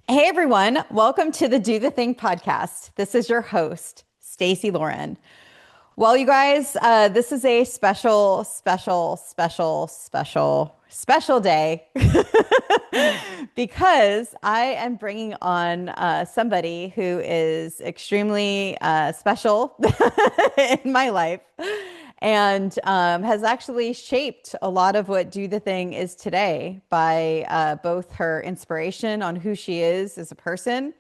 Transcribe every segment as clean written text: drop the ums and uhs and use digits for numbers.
Hey everyone, welcome to the Do the Thing podcast. This is your host, Stacey Lauren. Well, you guys, this is a special day because I am bringing on somebody who is extremely special in my life and has actually shaped a lot of what Do the Thing is today by both her inspiration on who she is as a person.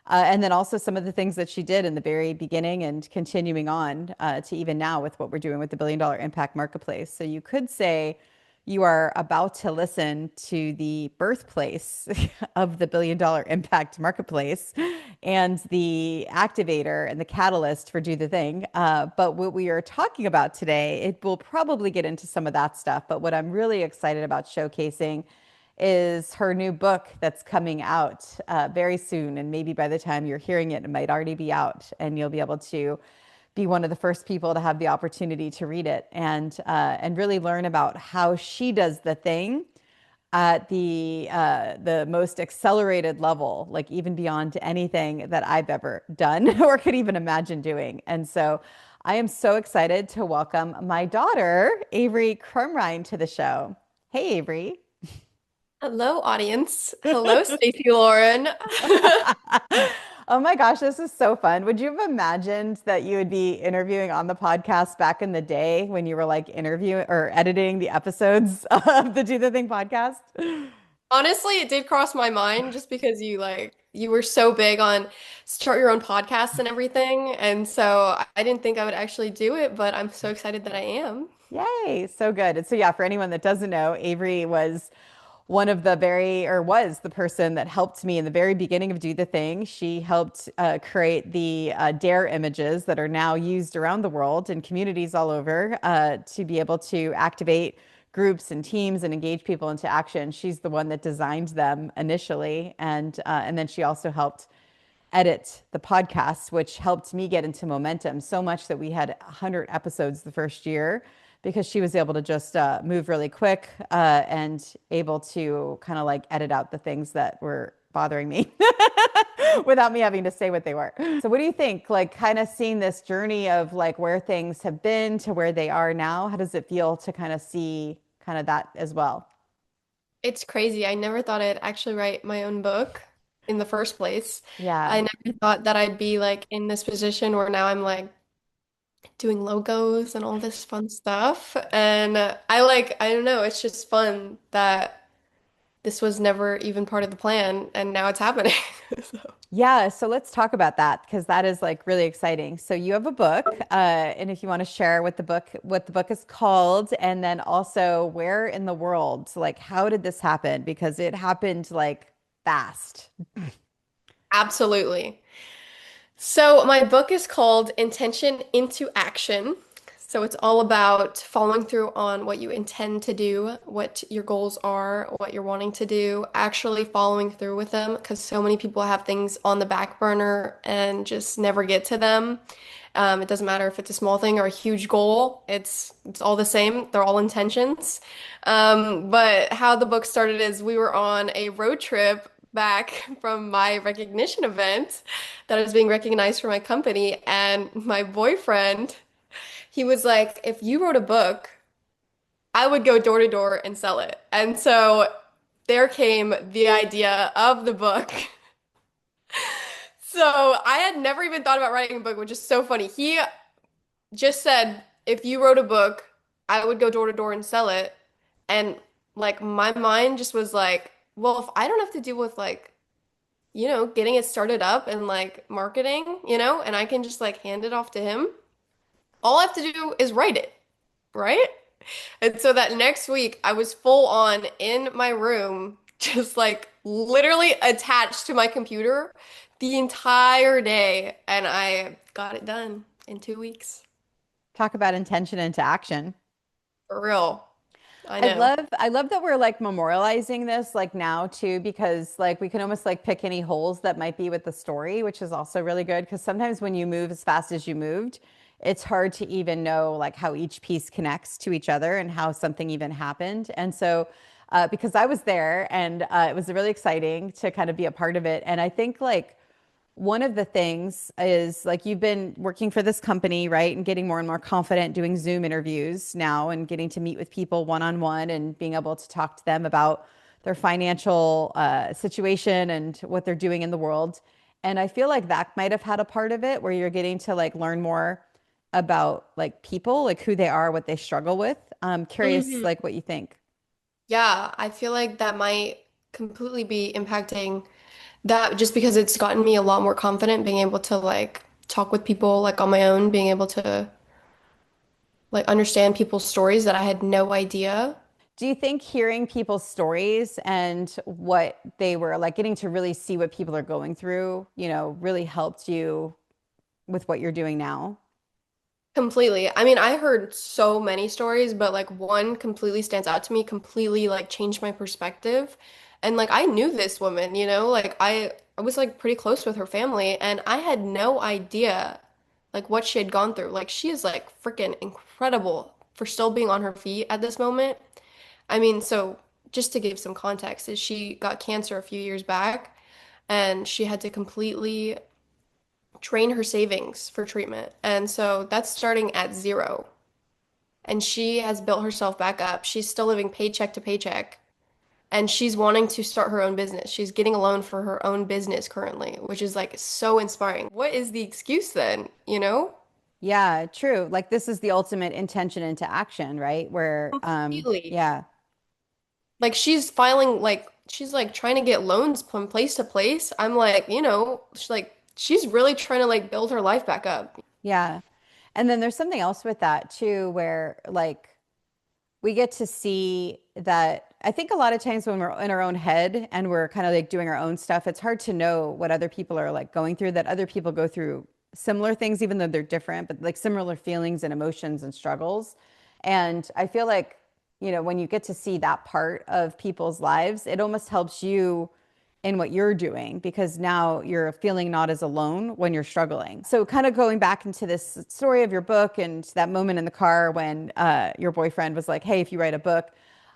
And then also some of the things that she did in the very beginning and continuing on to even now with what we're doing with the $1 billion impact marketplace. So you could say you are about to listen to the birthplace of the $1 billion impact marketplace and the activator and the catalyst for Do the Thing. But what we are talking about today, it will probably get into some of that stuff. But what I'm really excited about showcasing is her new book that's coming out very soon. And maybe by the time you're hearing it, it might already be out, and you'll be able to be one of the first people to have the opportunity to read it and really learn about how she does the thing at the most accelerated level, like even beyond anything that I've ever done or could even imagine doing. And so I am so excited to welcome my daughter, Avery Crumrine, to the show. Hey, Avery. Hello, audience. Hello, Stacey Lauren. Oh my gosh, this is so fun. Would you have imagined that you would be interviewing on the podcast back in the day when you were like interviewing or editing the episodes of the Do the Thing podcast? Honestly, it did cross my mind just because you were so big on start your own podcast and everything. And so I didn't think I would actually do it, but I'm so excited that I am. Yay, so good. And so yeah, for anyone that doesn't know, Avery was one of the very, or was the person that helped me in the very beginning of Do the Thing. She helped create the DARE images that are now used around the world in communities all over to be able to activate groups and teams and engage people into action. She's the one that designed them initially, and then she also helped edit the podcast, which helped me get into momentum so much that we had 100 episodes the first year because she was able to just move really quick and able to kind of like edit out the things that were bothering me without me having to say what they were. So what do you think? Like kind of seeing this journey of like where things have been to where they are now, how does it feel to kind of see kind of that as well? It's crazy. I never thought I'd actually write my own book in the first place. Yeah. I never thought that I'd be like in this position where now I'm like doing logos and all this fun stuff. And I don't know, it's just fun that this was never even part of the plan, and now it's happening. So, Yeah, so let's talk about that because that is like really exciting. So you have a book, and if you want to share what the book is called, and then also where in the world, like how did this happen? Because it happened like fast. absolutely. So, my book is called Intention into Action. So, it's all about following through on what you intend to do, what your goals are, what you're wanting to do, actually following through with them. Because so many people have things on the back burner and just never get to them. It doesn't matter if it's a small thing or a huge goal. It's all the same. They're all intentions. But how the book started is we were on a road trip back from my recognition event that I was being recognized for my company, and my boyfriend, he was like, if you wrote a book, I would go door to door and sell it. And so there came the idea of the book. So I had never even thought about writing a book, which is so funny. He just said, if you wrote a book, I would go door to door and sell it. And like my mind just was like, well, if I don't have to deal with like, getting it started up and like marketing, and I can just like hand it off to him, all I have to do is write it, right? And so that next week, I was full on in my room, just like literally attached to my computer the entire day, and I got it done in 2 weeks. Talk about intention into action. For real. I know. I love that we're like memorializing this like now too, because like we can almost like pick any holes that might be with the story, which is also really good because sometimes when you move as fast as you moved, it's hard to even know like how each piece connects to each other and how something even happened. And so because I was there and it was really exciting to kind of be a part of it. And I think like one of the things is like you've been working for this company, right? And getting more and more confident doing Zoom interviews now and getting to meet with people one on one and being able to talk to them about their financial situation and what they're doing in the world. And I feel like that might have had a part of it where you're getting to like learn more about like people, like who they are, what they struggle with. I'm curious, Hmm. like what you think. Yeah, I feel like that might completely be impacting that just because it's gotten me a lot more confident being able to like talk with people like on my own, being able to like understand people's stories that I had no idea. Do you think hearing people's stories and what they were like getting to really see what people are going through, really helped you with what you're doing now? Completely. I mean, I heard so many stories, but like one completely stands out to me, completely like changed my perspective. And like I knew this woman, like I was like pretty close with her family and I had no idea like what she had gone through. Like she is like freaking incredible for still being on her feet at this moment. I mean, so just to give some context, is she got cancer a few years back and she had to completely drain her savings for treatment. And so that's starting at zero. And she has built herself back up. She's still living paycheck to paycheck. And she's wanting to start her own business. She's getting a loan for her own business currently, which is like so inspiring. What is the excuse then, you know? Yeah, true. Like this is the ultimate intention into action, right? Where, Completely. yeah, Like she's filing she's like trying to get loans from place to place. I'm like, she's really trying to like build her life back up. yeah. And then there's something else with that too, where like we get to see that I think a lot of times when we're in our own head and we're kind of like doing our own stuff, it's hard to know what other people are like going through, that other people go through similar things, even though they're different, but like similar feelings and emotions and struggles. And I feel like, when you get to see that part of people's lives, it almost helps you in what you're doing because now you're feeling not as alone when you're struggling. So, kind of going back into this story of your book and that moment in the car when your boyfriend was like, "Hey, if you write a book,"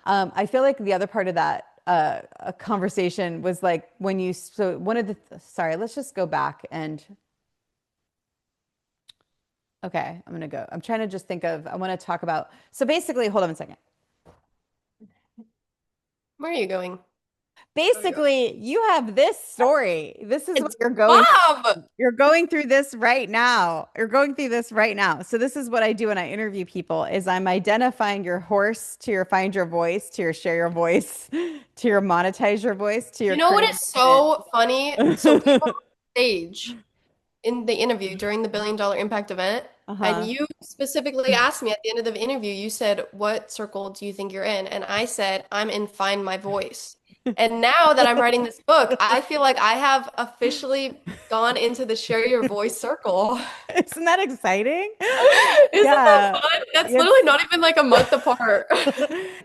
I feel like the other part of that a conversation was like when you so one of the sorry, let's just go back and okay, I'm gonna go. I'm trying to just think of I want to talk about so basically, hold on a second. Where are you going? Oh, you go. Basically, you have this story. This is what It's you're going Bob. You're going through this right now. You're going through this right now. So this is what I do when I interview people is I'm identifying your horse to your find your voice, to your share your voice, to your monetize your voice, to your You know what create is abundance. so funny? So we were on stage in the interview during the $1 billion impact event, and Uh-huh. you specifically asked me at the end of the interview, you said, "What circle do you think you're in?" And I said, "I'm in Find My Voice." And now that I'm writing this book, I feel like I have officially gone into the Share Your Voice circle. Isn't that exciting? Isn't that Yeah. fun? That's literally It's not even like a month apart.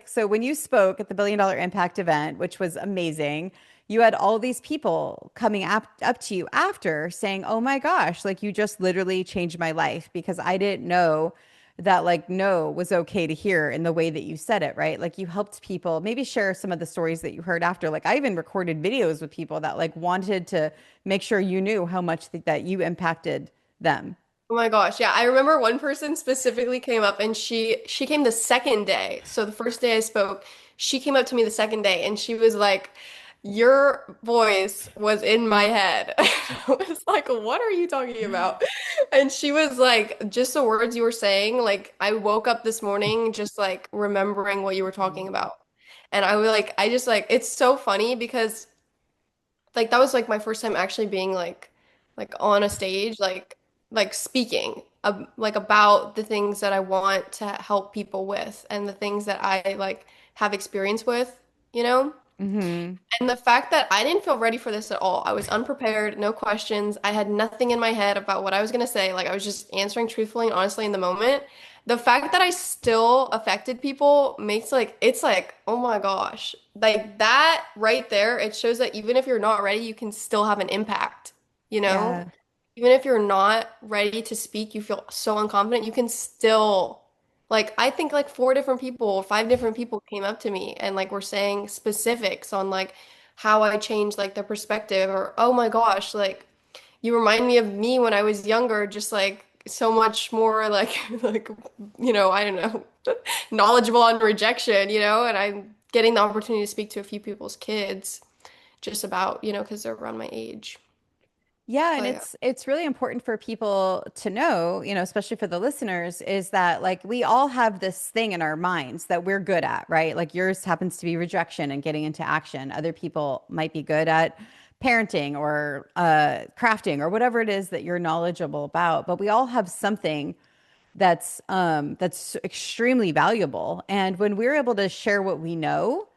so when you spoke at the $1 billion impact event, which was amazing, you had all these people coming up to you after saying, "Oh my gosh, like you just literally changed my life because I didn't know that like no was okay to hear in the way that you said it, right? Like you helped people maybe share some of the stories that you heard after. Like I even recorded videos with people that like wanted to make sure you knew how much that you impacted them." Oh my gosh, yeah. I remember one person specifically came up and she came the second day. So the first day I spoke, she came up to me the second day and she was like, "Your voice was in my head." I was like, "What are you talking about?" And she was like, "Just the words you were saying, like I woke up this morning just like remembering what you were talking about." And I was like, I just like it's so funny because like that was like my first time actually being like on a stage like speaking like about the things that I want to help people with and the things that I like have experience with, you know? Hmm. And the fact that I didn't feel ready for this at all. I was unprepared, no questions. I had nothing in my head about what I was going to say. Like I was just answering truthfully and honestly in the moment. The fact that I still affected people makes like it's like, oh my gosh. Like that right there, it shows that even if you're not ready, you can still have an impact, you know? Yeah. Even if you're not ready to speak, you feel so unconfident, you can still Like I think like four different people, five different people came up to me and like were saying specifics on like how I changed like their perspective or oh my gosh, like you remind me of me when I was younger, just like so much more like like I don't know, knowledgeable on rejection, and I'm getting the opportunity to speak to a few people's kids just about, because they're around my age. Yeah, and But yeah. it's really important for people to know, especially for the listeners, is that like we all have this thing in our minds that we're good at, right? Like yours happens to be rejection and getting into action. Other people might be good at parenting or crafting or whatever it is that you're knowledgeable about, but we all have something that's extremely valuable. And when we're able to share what we know,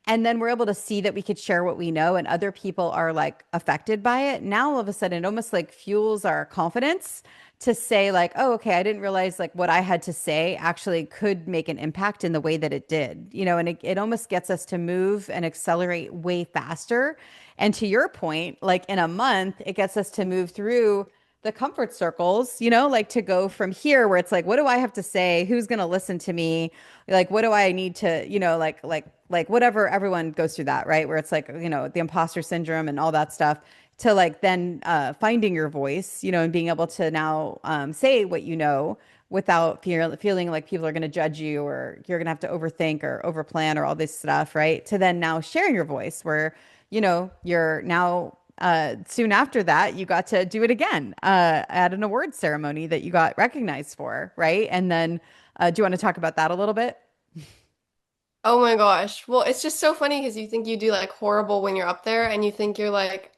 and then we're able to see that we could share what we know and other people are like affected by it, now all of a sudden it almost like fuels our confidence to say like, oh, okay, I didn't realize like what I had to say actually could make an impact in the way that it did, and it almost gets us to move and accelerate way faster. And to your point, like in a month, it gets us to move through the comfort circles, like to go from here where it's like, what do I have to say? Who's going to listen to me? Like, what do I need to, like whatever everyone goes through that, right? Where it's like, the imposter syndrome and all that stuff to like then finding your voice, and being able to now say what you know without feeling like people are going to judge you or you're going to have to overthink or overplan or all this stuff, right? To then now sharing your voice where, you're now soon after that, you got to do it again at an award ceremony that you got recognized for, right? And then, do you want to talk about that a little bit? Oh my gosh. Well, it's just so funny because you think you do like horrible when you're up there and you think you're like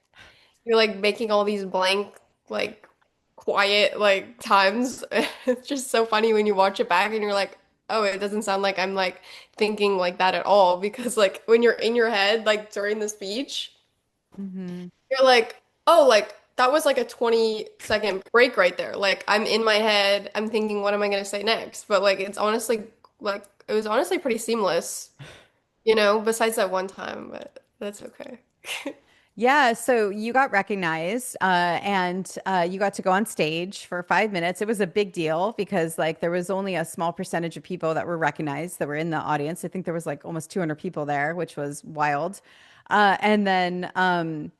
making all these blank like quiet like times. It's just so funny when you watch it back and you're like, "Oh, it doesn't sound like I'm like thinking like that at all." Because like when you're in your head like during the speech, Hmm. you're like, "Oh, like that was like a 20-second break right there." Like I'm in my head, I'm thinking what am I going to say next? But like it's honestly like it was honestly pretty seamless. Besides that one time, but that's okay. Yeah, so you got recognized and you got to go on stage for 5 minutes. It was a big deal because like there was only a small percentage of people that were recognized that were in the audience. I think there was like almost 200 people there, which was wild. Uh, and then and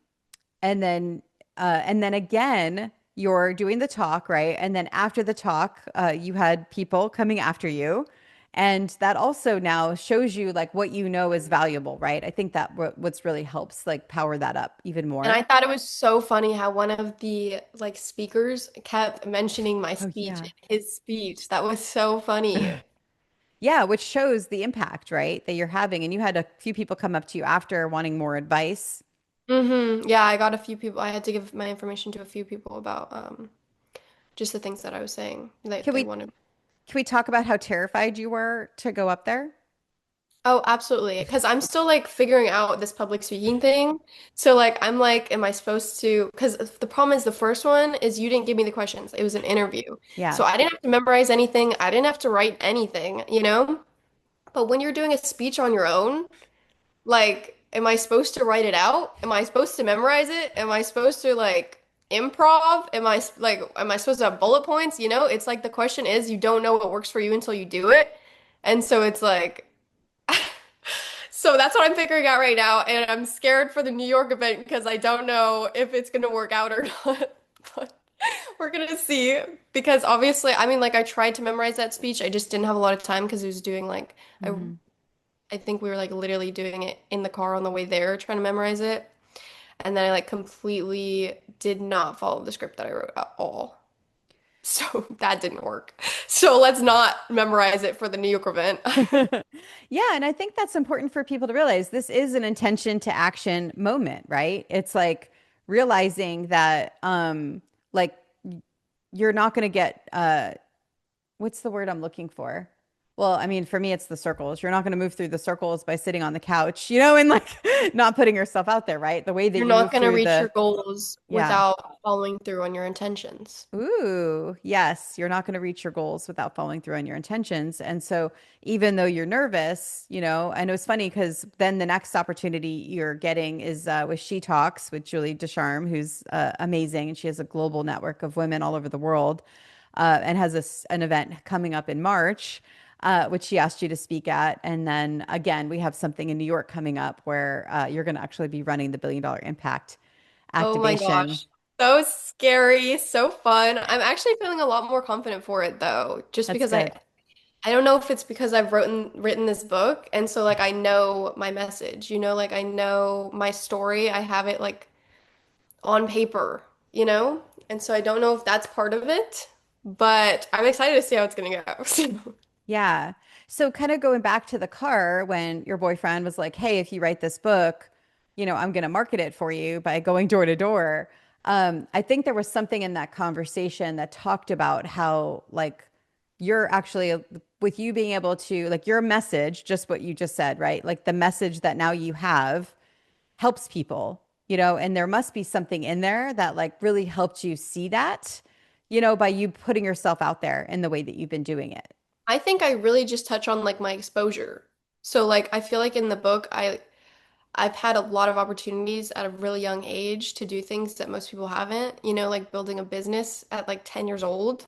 then and then again you're doing the talk, right? And then after the talk you had people coming after you, and that also now shows you like what you know is valuable, right? I think that what's really helps like power that up even And I more. thought it was so funny how one of the like speakers kept mentioning my Oh speech yeah. in his speech. That was so funny. Yeah, which shows the impact, right, that you're having. And you had a few people come up to you after wanting more advice. Yeah, I got a few people. I had to give my information to a few people about just the things that I was saying that can they we wanted. can we talk about how terrified you were to go up there? Oh, absolutely. Because I'm still like figuring out this public speaking thing. So like I'm like, am I supposed to? Because the problem is the first one is you didn't give me the questions. It was an interview. Yeah. So I didn't have to memorize anything. I didn't have to write anything. But when you're doing a speech on your own, like, am I supposed to write it out? Am I supposed to memorize it? Am I supposed to like improv? Am I supposed to have bullet points? It's like the question is you don't know what works for you until you do it. And so it's like so that's what I'm figuring out right now, and I'm scared for the New York event because I don't know if it's gonna work out or not. But we're gonna see. Because obviously, I mean, like I tried to memorize that speech, I just didn't have a lot of time because it was doing like I Hmm. I think we were like literally doing it in the car on the way there, trying to memorize it, and then I like completely did not follow the script that I wrote at all. So that didn't work. So let's not memorize it for the New York event. Yeah, and I think that's important for people to realize this is an intention to action moment, right? It's like realizing that like you're not going to get what's the word I'm looking for? Well, I mean, for me, it's the circles. You're not going to move through the circles by sitting on the couch, and like not putting yourself out there, right? The way that You're you not move going to through reach your the, goals yeah. without following through on your intentions. Ooh, yes, you're not going to reach your goals without following through on your intentions. And so, even though you're nervous, I know it's funny because then the next opportunity you're getting is with She Talks with Julie Descharme, who's amazing. And she has a global network of women all over the world and has an event coming up in March. which she asked you to speak at. And then again, we have something in New York coming up where you're going to actually be running the $1 billion Impact Oh my activation. gosh. So scary, so fun. I'm actually feeling a lot more confident for it though, just That's because good. I don't know if it's because I've written this book and so like I know my message, like I know my story. I have it like on paper. And so I don't know if that's part of it, but I'm excited to see how it's gonna go. So, Yeah. So kind of going back to the car when your boyfriend was like, "Hey, if you write this book, I'm going to market it for you by going door to door." I think there was something in that conversation that talked about how like you're actually with you being able to like your message, just what you just said, right? Like the message that now you have helps people, and there must be something in there that like really helped you see that, by you putting yourself out there in the way that you've been doing it. I think I really just touch on like my exposure. So like I feel like in the book I've had a lot of opportunities at a really young age to do things that most people haven't, like building a business at like 10 years old,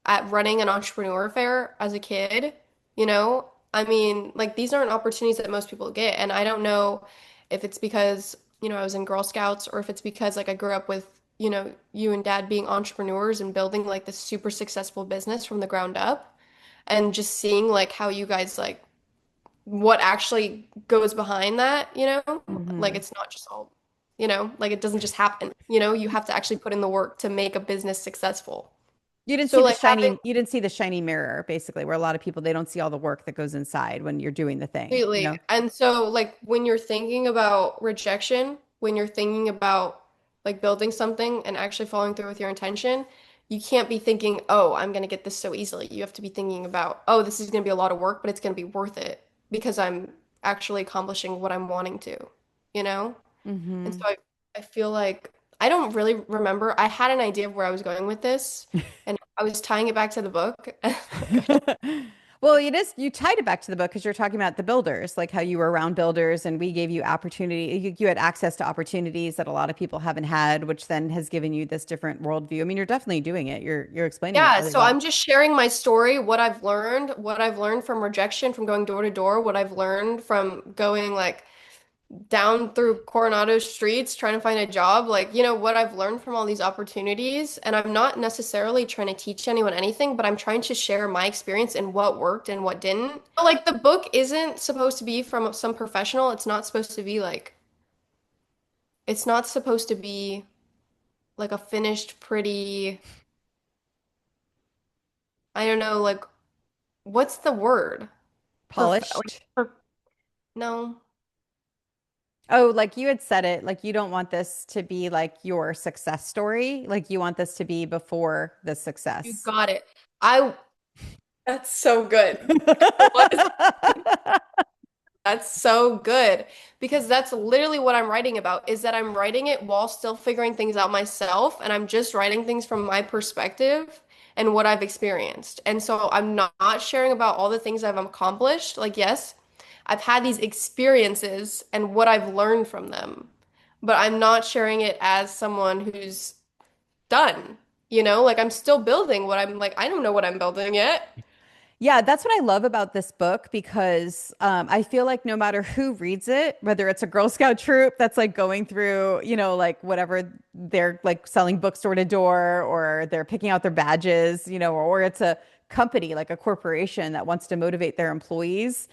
at running an entrepreneur fair as a kid, you know? I mean, like these aren't opportunities that most people get. And I don't know if it's because, I was in Girl Scouts or if it's because like I grew up with, you and dad being entrepreneurs and building like this super successful business from the ground up and just seeing like how you guys like what actually goes behind that, Like Hmm. it's not just all, like it doesn't just happen, you have to actually put in the work to make a business successful. So like having You didn't see the shiny mirror, basically, where a lot of people they don't see all the work that goes inside when you're doing the thing, you completely, know? and so like when you're thinking about rejection, when you're thinking about like building something and actually following through with your intention, you can't be thinking, oh, I'm gonna get this so easily. You have to be thinking about, oh, this is gonna be a lot of work, but it's gonna be worth it because I'm actually accomplishing what I'm wanting to, you know? And so Hmm. I feel like I don't really remember. I had an idea of where I was going with this, and I was tying it back to the book. Well, it is, you tied it back to the book because you're talking about the builders, like how you were around builders and we gave you opportunity. You had access to opportunities that a lot of people haven't had, which then has given you this different worldview. I mean, you're definitely doing it. You're explaining it Yeah, really so well. I'm just sharing my story, what I've learned from rejection, from going door to door, what I've learned from going like down through Coronado streets trying to find a job, like, what I've learned from all these opportunities. And I'm not necessarily trying to teach anyone anything, but I'm trying to share my experience and what worked and what didn't. Like, the book isn't supposed to be from some professional. It's not supposed to be like a finished, pretty, I don't know, like, what's the word? Polished. No, Oh, like you had said it, like you don't want this to be like your success story. Like you want this to be before the you success. got it. I, that's so good. That's so good because that's literally what I'm writing about is that I'm writing it while still figuring things out myself and I'm just writing things from my perspective and what I've experienced. And so I'm not sharing about all the things I've accomplished. Like, yes, I've had these experiences and what I've learned from them, but I'm not sharing it as someone who's done, Like I'm still building what I'm like, I don't know what I'm building yet. Yeah, that's what I love about this book because I feel like no matter who reads it, whether it's a Girl Scout troop that's like going through, like whatever they're like selling books door to door, or they're picking out their badges, or it's a company like a corporation that wants to motivate their employees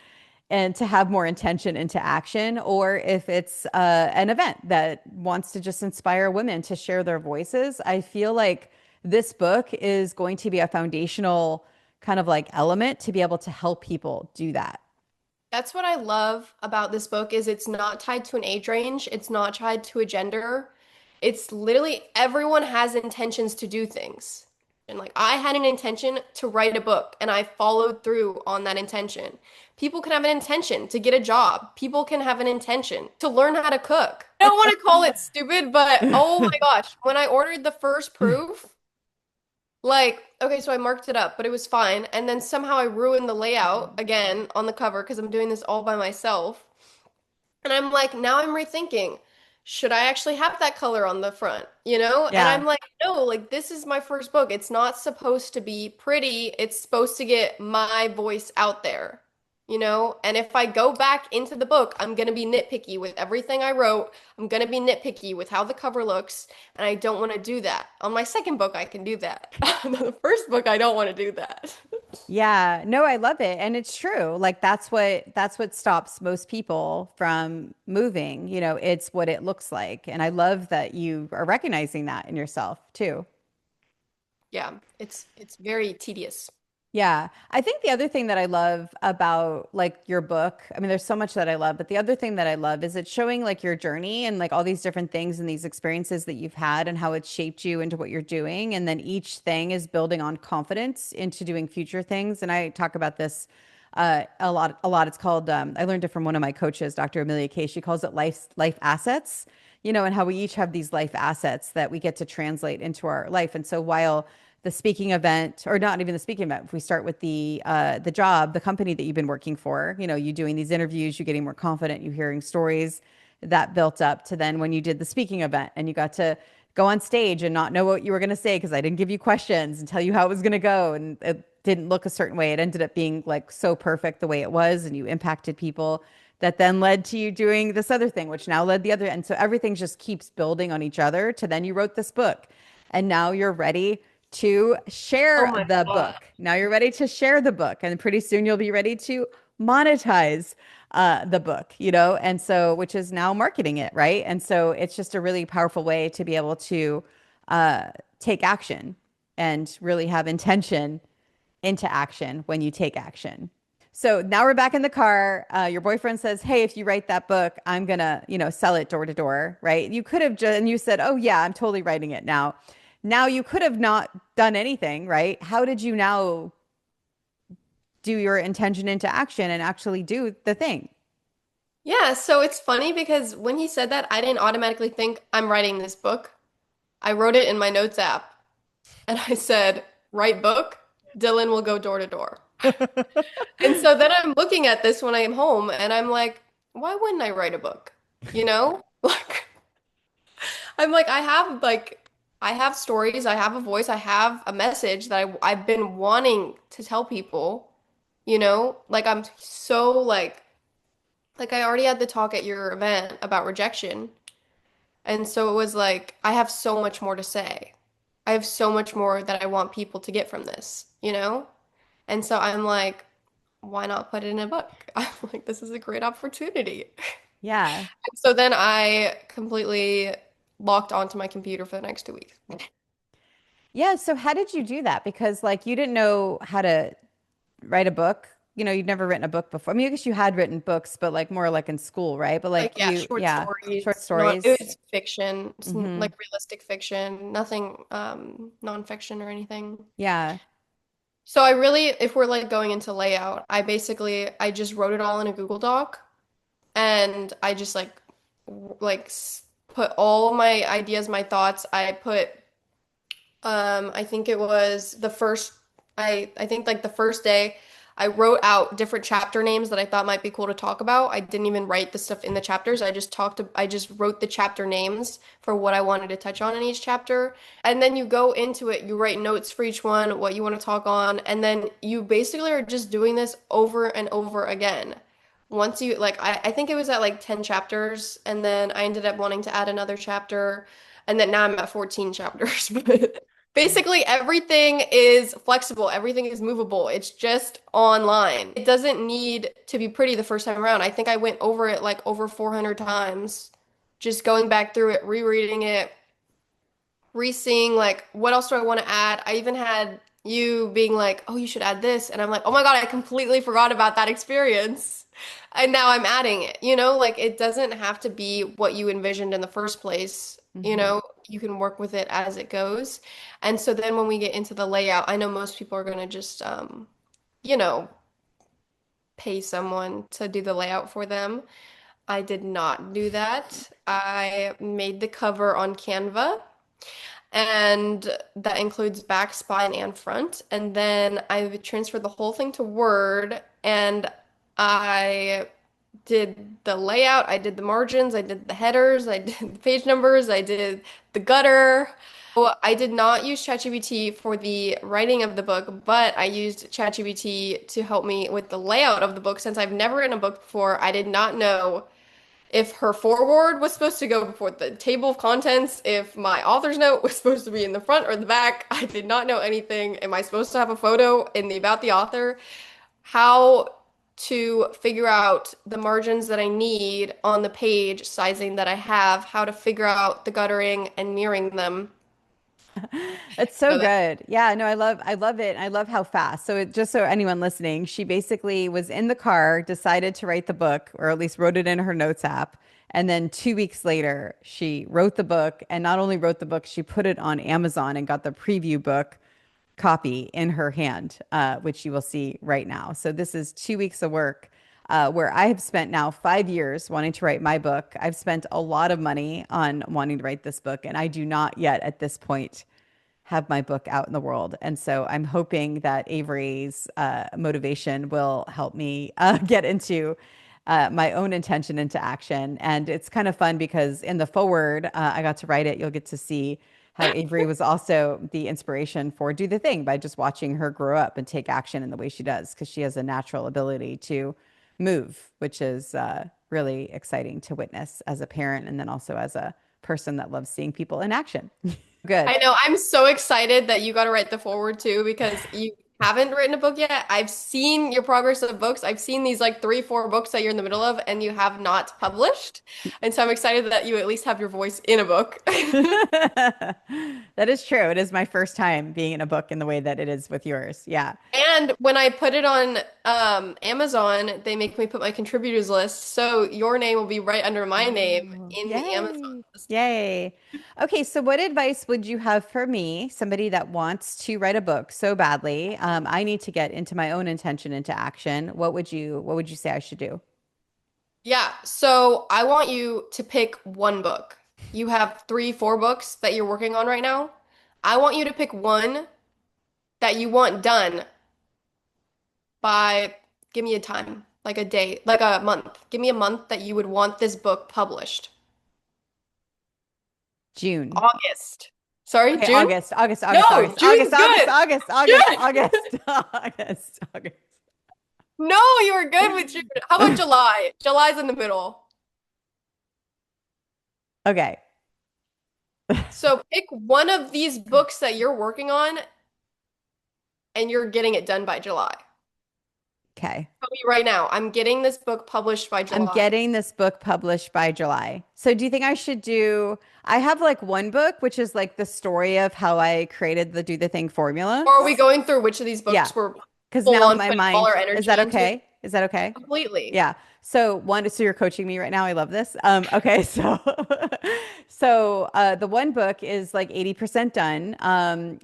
and to have more intention into action, or if it's an event that wants to just inspire women to share their voices. I feel like this book is going to be a foundational kind of like element to be able to help people do that. That's what I love about this book is it's not tied to an age range, it's not tied to a gender. It's literally everyone has intentions to do things. And like I had an intention to write a book and I followed through on that intention. People can have an intention to get a job. People can have an intention to learn how to cook. I don't want to call it stupid, but oh my gosh, when I ordered the first proof, like, okay, so I marked it up, but it was fine. And then somehow I ruined the layout again on the cover because I'm doing this all by myself. And I'm like, now I'm rethinking. should I actually have that color on the front? You know? And Yeah. I'm like, no, like this is my first book. It's not supposed to be pretty. It's supposed to get my voice out there. You know? And if I go back into the book, I'm gonna be nitpicky with everything I wrote. I'm gonna be nitpicky with how the cover looks, and I don't want to do that. On my second book, I can do that. The first book, I don't want to do that. Yeah, no, I love it. And it's true. Like that's what stops most people from moving. It's what it looks like. And I love that you are recognizing that in yourself too. Yeah, it's very tedious. Yeah. I think the other thing that I love about like your book, I mean, there's so much that I love, but the other thing that I love is it's showing like your journey and like all these different things and these experiences that you've had and how it's shaped you into what you're doing. And then each thing is building on confidence into doing future things. And I talk about this a lot, a lot. It's called, I learned it from one of my coaches, Dr. Amelia Kay. She calls it life assets, and how we each have these life assets that we get to translate into our life. And so while the speaking event, or not even the speaking event, if we start with the job, the company that you've been working for, you doing these interviews, you getting more confident, you hearing stories that built up to then when you did the speaking event and you got to go on stage and not know what you were going to say because I didn't give you questions and tell you how it was going to go and it didn't look a certain way. It ended up being like so perfect the way it was and you impacted people that then led to you doing this other thing, which now led the other. And so everything just keeps building on each other to then you wrote this book and now you're ready to Oh share my the God. book. Now you're ready to share the book, and pretty soon you'll be ready to monetize the book, and so which is now marketing it, right? And so it's just a really powerful way to be able to uh, take action and really have intention into action when you take action. So now we're back in the car. Your boyfriend says, "Hey, if you write that book, I'm gonna, sell it door to door," right? You could have just, and you said, "Oh yeah, I'm totally writing it now." Now you could have not done anything, right? How did you now do your intention into action and actually do the thing? Yeah, so it's funny because when he said that, I didn't automatically think I'm writing this book. I wrote it in my notes app and I said, write book, Dylan will go door to door. And so then I'm looking at this when I am home and I'm like, why wouldn't I write a book? You know? Like I'm like I have stories, I have a voice, I have a message that I've been wanting to tell people, you know? Like I'm so like I already had the talk at your event about rejection. And so it was like, I have so much more to say. I have so much more that I want people to get from this, you know? And so I'm like, why not put it in a book? I'm like, this is a great opportunity. Yeah. So then I completely locked onto my computer for the next 2 weeks. Yeah. So how did you do that? Because like you didn't know how to write a book. You'd never written a book before. I mean, I guess you had written books, but like more like in school, right? But Like, like yeah, you, short yeah, short stories, not, it stories. was fiction, Hmm. like realistic fiction, nothing nonfiction or anything. Yeah. So I really, if we're like going into layout, I just wrote it all in a Google Doc and I just put all of my ideas, my thoughts. I put I think it was the first I think like the first day I wrote out different chapter names that I thought might be cool to talk about. I didn't even write the stuff in the chapters. I just wrote the chapter names for what I wanted to touch on in each chapter. And then you go into it, you write notes for each one, what you want to talk on, and then you basically are just doing this over and over again. Once you like I think it was at like 10 chapters and then I ended up wanting to add another chapter and then now I'm at 14 chapters. But basically, everything is flexible, everything is movable. It's just online. It doesn't need to be pretty the first time around. I think I went over it like over 400 times, just going back through it, rereading it, re-seeing like what else do I want to add. I even had you being like, "Oh, you should add this." And I'm like, "Oh my God, I completely forgot about that experience." And now I'm adding it. You know, like it doesn't have to be what you envisioned in the first place. You Hmm. know, you can work with it as it goes. And so then when we get into the layout, I know most people are going to just you know, pay someone to do the layout for them. I did not do that. I made the cover on Canva and that includes back, spine, and front. And then I transferred the whole thing to Word, and I did the layout, I did the margins, I did the headers, I did the page numbers, I did the gutter. So I did not use ChatGPT for the writing of the book, but I used ChatGPT to help me with the layout of the book. Since I've never written a book before, I did not know if her foreword was supposed to go before the table of contents, if my author's note was supposed to be in the front or the back. I did not know anything. Am I supposed to have a photo in the about the author? How to figure out the margins that I need on the page, sizing that I have, how to figure out the guttering and mirroring them. It's so So that, good. Yeah, no, I love it. I love how fast. So it, just so anyone listening, she basically was in the car, decided to write the book, or at least wrote it in her notes app. And then 2 weeks later, she wrote the book, and not only wrote the book, she put it on Amazon and got the preview book copy in her hand, which you will see right now. So this is 2 weeks of work, where I have spent now 5 years wanting to write my book. I've spent a lot of money on wanting to write this book, and I do not yet at this point have my book out in the world. And so I'm hoping that Avery's motivation will help me get into my own intention into action. And it's kind of fun because in the forward, I got to write it. You'll get to see how Avery was also the inspiration for Do the Thing by just watching her grow up and take action in the way she does, because she has a natural ability to move, which is really exciting to witness as a parent and then also as a person that loves seeing people in action. Good. I know I'm so excited that you got to write the forward too because you haven't written a book yet. I've seen your progress of books. I've seen these like three, four books that you're in the middle of and you have not published. And so I'm excited that you at least have your voice in a book. That is true. It is my first time being in a book in the way that it is with yours. Yeah. And when I put it on Amazon, they make me put my contributors list. So your name will be right under my name Oh, in the Amazon yay. list. Yay. Okay, so what advice would you have for me, somebody that wants to write a book so badly? I need to get into my own intention into action. What would you say I should do? Yeah. So I want you to pick one book. You have three, four books that you're working on right now. I want you to pick one that you want done by, give me a time, like a day, like a month. Give me a month that you would want this book published. June. August. Sorry, Okay, June? August, August, August, No, August, August, June's August, good. August, August, June. August, August, August. No, you were good with June. How about July? July's in the middle. Okay. So pick one of these books that you're working on and you're getting it done by July. Okay. Tell me right now, I'm getting this book published by I'm July. getting this book published by July. So do you think I should do, I have like one book, which is like the story of how I created the Do the Thing formula. Or are we going through which of these Yeah. books we're Because full now on my putting all mind, our is energy that into? okay? Is that okay? Completely. Yeah. So one, so you're coaching me right now. I love this. Okay. So, the one book is like 80% done.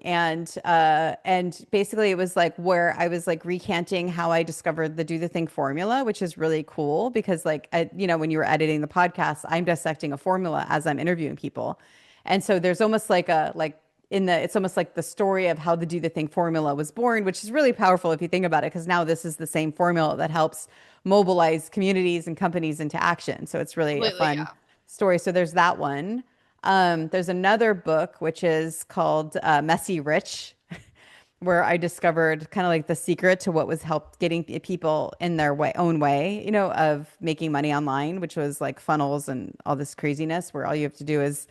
And basically it was like where I was like recanting how I discovered the Do the Thing formula, which is really cool because like, when you were editing the podcast, I'm dissecting a formula as I'm interviewing people. And so there's almost like it's almost like the story of how the Do the Thing formula was born, which is really powerful if you think about it, because now this is the same formula that helps mobilize communities and companies into action. So it's really a Completely, fun yeah. story. So there's that one. There's another book which is called Messy Rich, where I discovered kind of like the secret to what was helped getting people in their own way, of making money online, which was like funnels and all this craziness, where all you have to do is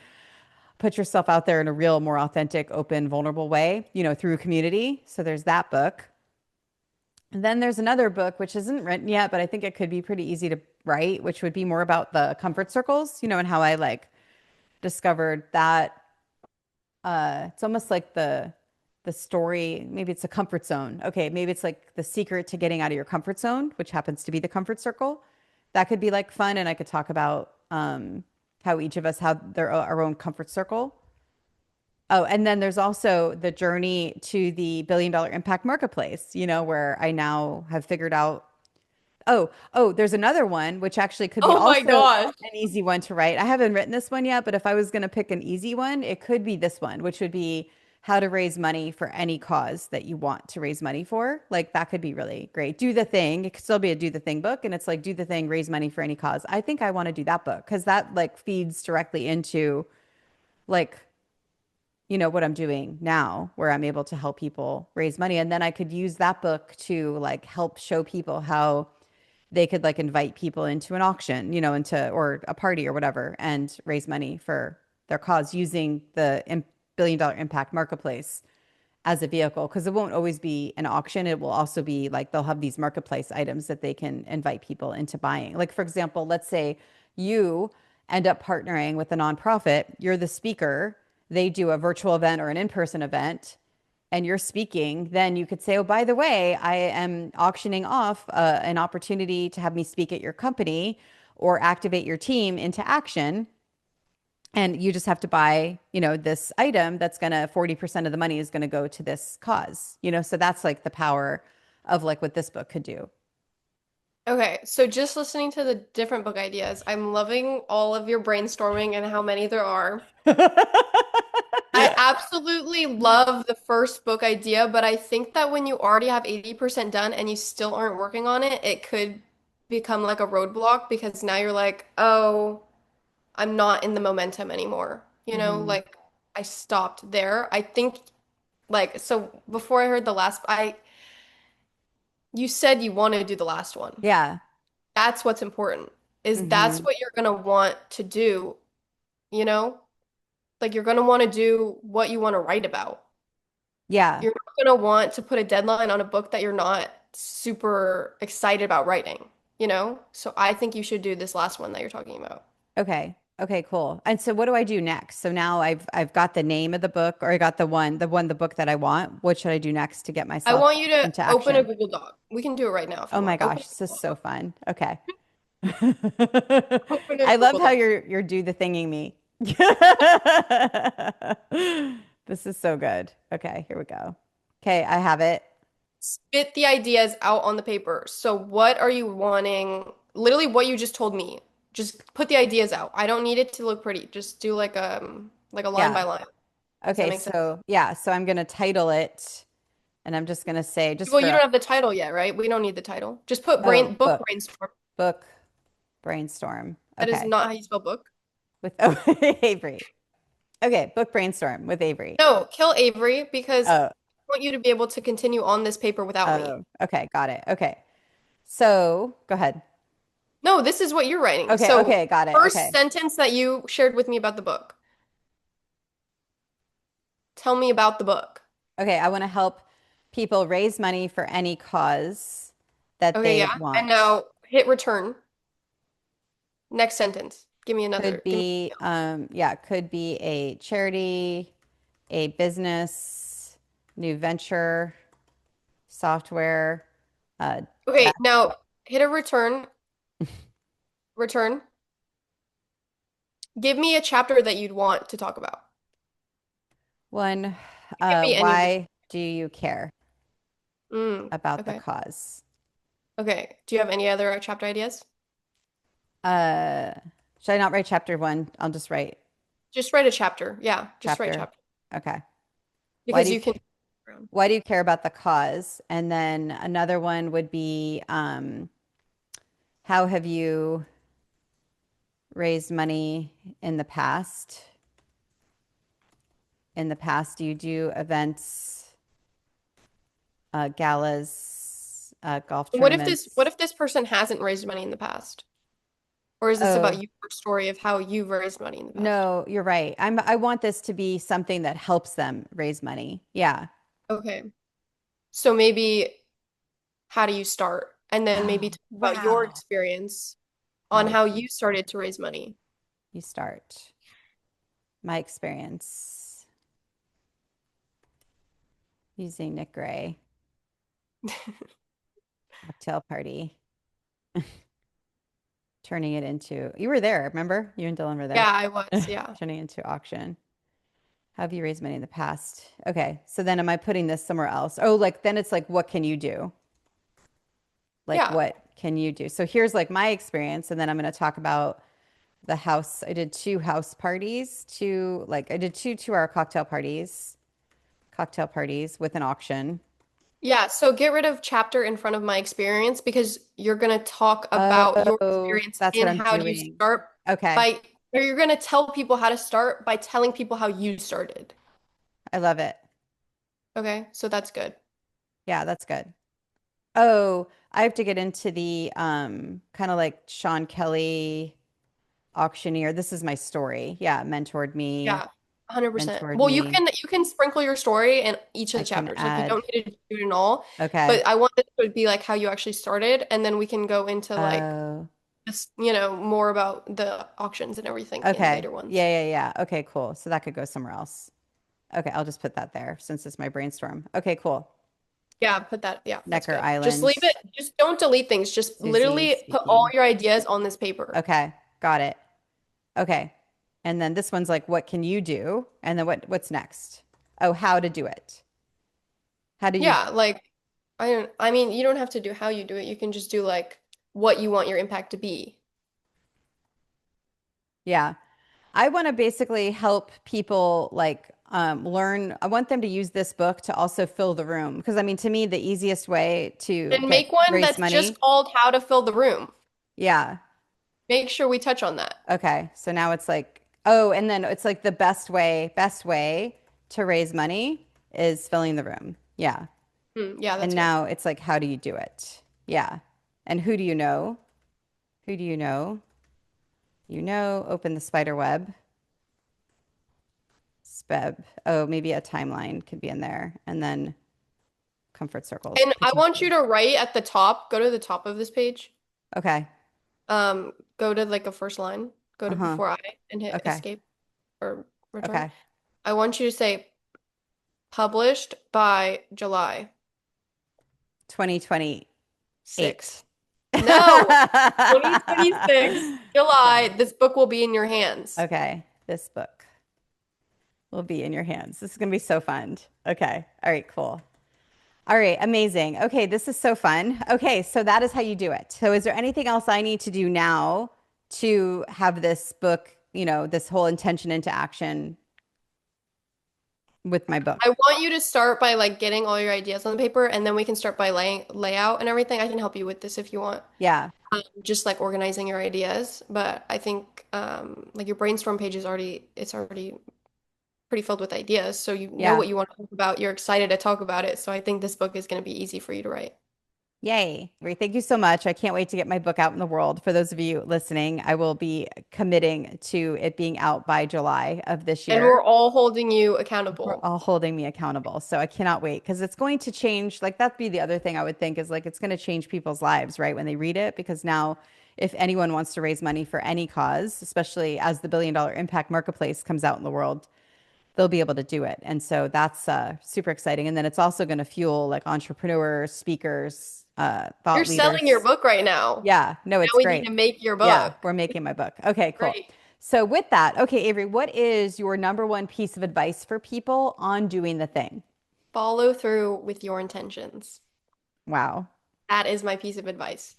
put yourself out there in a real, more authentic, open, vulnerable way, through a community. So there's that book. And then there's another book, which isn't written yet, but I think it could be pretty easy to write, which would be more about the comfort circles, and how I like discovered that it's almost like the story, maybe it's a comfort zone. Okay, maybe it's like the secret to getting out of your comfort zone, which happens to be the comfort circle. That could be like fun, and I could talk about how each of us have our own comfort circle. Oh, and then there's also the journey to the $1 billion impact marketplace, where I now have figured out. Oh, there's another one, which actually could be Oh my also gosh. an easy one to write. I haven't written this one yet, but if I was going to pick an easy one, it could be this one, which would be how to raise money for any cause that you want to raise money for. Like that could be really great. Do the thing. It could still be a do the thing book. And it's like, do the thing, raise money for any cause. I think I want to do that book because that like feeds directly into like, what I'm doing now, where I'm able to help people raise money. And then I could use that book to like help show people how they could like invite people into an auction, into or a party or whatever and raise money for their cause using the billion-dollar impact marketplace as a vehicle. Because it won't always be an auction. It will also be like they'll have these marketplace items that they can invite people into buying. Like, for example, let's say you end up partnering with a nonprofit, you're the speaker, they do a virtual event or an in-person event and you're speaking, then you could say, oh, by the way, I am auctioning off an opportunity to have me speak at your company or activate your team into action. And you just have to buy, this item that's going to 40% of the money is going to go to this cause, so that's like the power of like what this book could do. Okay, so just listening to the different book ideas, I'm loving all of your brainstorming and how many there are. I absolutely love the first book idea, but I think that when you already have 80% done and you still aren't working on it, it could become like a roadblock because now you're like, oh, I'm not in the momentum anymore. Hmm. Like I stopped there. I think like so before I heard the last you said you want to do the last one. Yeah. That's what's important. Is that's Hmm. what you're gonna want to do, you know? Like you're gonna want to do what you want to write about. Yeah. You're not gonna want to put a deadline on a book that you're not super excited about writing, you know? So I think you should do this last one that you're talking about. Okay. Okay, cool. And so what do I do next? So now I've got the name of the book or I got the book that I want. What should I do next to get I myself want you to into open a action? Google Doc. We can do it right now if Oh you my want. Open gosh, a this is Google so Doc. fun. Okay. Open a I love Google how Doc. you're do the thinging me. This is so good. Okay, here we go. Okay, I have it. Spit the ideas out on the paper. So what are you wanting? Literally what you just told me. Just put the ideas out. I don't need it to look pretty. Just do like a line Yeah. by line. Does that Okay, make sense? so yeah, so I'm gonna title it and I'm just gonna say just Well, you for don't have the title yet, right? We don't need the title. Just put oh, book book, brainstorm. book, brainstorm. That is Okay. not how you spell book. With Avery. Okay, book brainstorm with Avery. No, kill Avery because I Oh, want you to be able to continue on this paper without me. oh, okay, got it. Okay. So go ahead. No, this is what you're writing. Okay, So, okay, got it. first Okay. sentence that you shared with me about the book. Tell me about the book. Okay, I want to help people raise money for any cause that Okay, they yeah. And want. now hit return. Next sentence. Give me Could another. Give me be, yeah, could be a charity, a business, new venture, software, uh, Okay, now hit a return. Return. Give me a chapter that you'd want to talk about. one. It could be any of the. Why do you care about the Okay. cause? Okay. Do you have any other chapter ideas? Uh, should I not write chapter one? I'll just write Just write a chapter. Yeah, just write chapter. chapter Okay. Why do because you you can. why do you care about the cause? And then another one would be how have you raised money in the past? In the past, do you do events, galas, golf What tournaments? if this person hasn't raised money in the past? Or is this about Oh, your story of how you've raised money in the past? no, you're right. I want this to be something that helps them raise money. Yeah. Okay. So maybe how do you start? And then maybe Oh, talk about your wow. experience How on did how you started to raise money. you start? My experience using Nick Gray, cocktail party, turning it into, you were there, remember? You and Dylan were there. Yeah, I was. Yeah. Turning into auction. How have you raised money in the past? Okay. So then am I putting this somewhere else? Oh, like then it's like, what can you do? Like, Yeah. what can you do? So here's like my experience. And then I'm going to talk about the house. I did two house parties, I did two 2-hour cocktail parties. cocktail parties with an auction. Yeah, so get rid of chapter in front of my experience because you're going to talk about your Oh, experience that's what and I'm how do you doing. start Okay. by, or you're going to tell people how to start by telling people how you started. I love it. Okay, so that's good. Yeah, that's good. Oh, I have to get into the kind of like Sean Kelly auctioneer. This is my story. Yeah, Yeah, 100%. mentored Well, me. you can sprinkle your story in each of I the can chapters. Like you add. don't need to do it in all, Okay. but I want it to be like how you actually started, and then we can go into like Oh, just, more about the auctions and everything in okay. later ones. Yeah, yeah, yeah. Okay, cool. So that could go somewhere else. Okay, I'll just put that there since it's my brainstorm. Okay, cool. Yeah, put that. Yeah, that's Necker good. Just Island, leave it. Just don't delete things. Just Susie literally put all speaking. your ideas on this paper. Okay, got it. Okay. And then this one's like, what can you do? And then what's next? Oh, how to do it. How do you, Yeah, like I mean, you don't have to do how you do it. You can just do like what you want your impact to be. yeah. I want to basically help people like learn. I want them to use this book to also fill the room. Because I mean, to me, the easiest way to And get make one raise that's just money. called How to Fill the Room. Yeah. Make sure we touch on that. Okay. So now it's like, oh, and then it's like the best way to raise money is filling the room. Yeah. Yeah, And that's good. now it's like, how do you do it? Yeah. And who do you know? Who do you know? You know, open the spider web. Speb. Oh, maybe a timeline could be in there. And then comfort circles, And I want you potentially. to write at the top, go to the top of this page. Okay. Go to like a first line, go to Uh-huh. before I and hit Okay. escape or return. Okay. I want you to say published by July 2028. 6th. No, 2026, July. Okay. This book will be in your hands. Okay. This book will be in your hands. This is going to be so fun. Okay. All right, cool. All right, amazing. Okay, this is so fun. Okay, so that is how you do it. So is there anything else I need to do now to have this book, this whole intention into action with my I book? want you to start by like getting all your ideas on the paper, and then we can start by laying layout and everything. I can help you with this if you want. Yeah. Just like organizing your ideas. But I think like your brainstorm page is already pretty filled with ideas. So you know Yeah. what you want to talk about. You're excited to talk about it. So I think this book is going to be easy for you to write. Yay. Great. Thank you so much. I can't wait to get my book out in the world. For those of you listening, I will be committing to it being out by July of this And year. we're all holding you We're accountable. all holding me accountable. So I cannot wait because it's going to change. Like, that'd be the other thing I would think is like it's going to change people's lives, right? When they read it, because now if anyone wants to raise money for any cause, especially as the $1 billion impact marketplace comes out in the world, they'll be able to do it. And so that's super exciting. And then it's also going to fuel like entrepreneurs, speakers, You're thought selling your leaders. book right now. Yeah, no, Now it's we need great. to make your Yeah, book. we're making my book. Okay, cool. Great. So with that, okay, Avery, what is your number one piece of advice for people on doing the thing? Follow through with your intentions. Wow. That is my piece of advice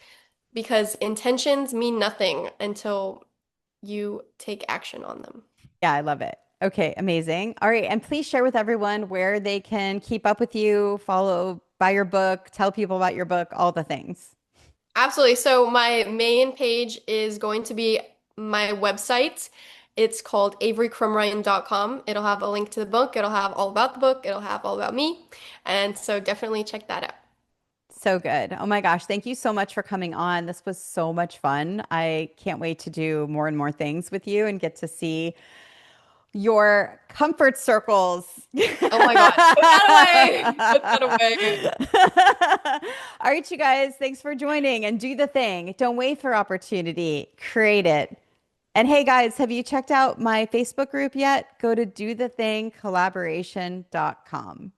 because intentions mean nothing until you take action on them. Yeah, I love it. Okay, amazing. All right, and please share with everyone where they can keep up with you, follow, buy your book, tell people about your book, all the things. Absolutely. So my main page is going to be my website. It's called averycrumrine.com. It'll have a link to the book. It'll have all about the book. It'll have all about me. And so definitely check that out. So good. Oh my gosh, thank you so much for coming on. This was so much fun. I can't wait to do more and more things with you and get to see your comfort circles. Oh my God. Put that away. Put that away. All right, you guys, thanks for joining and do the thing. Don't wait for opportunity, create it. And hey, guys, have you checked out my Facebook group yet? Go to dothethingcollaboration.com.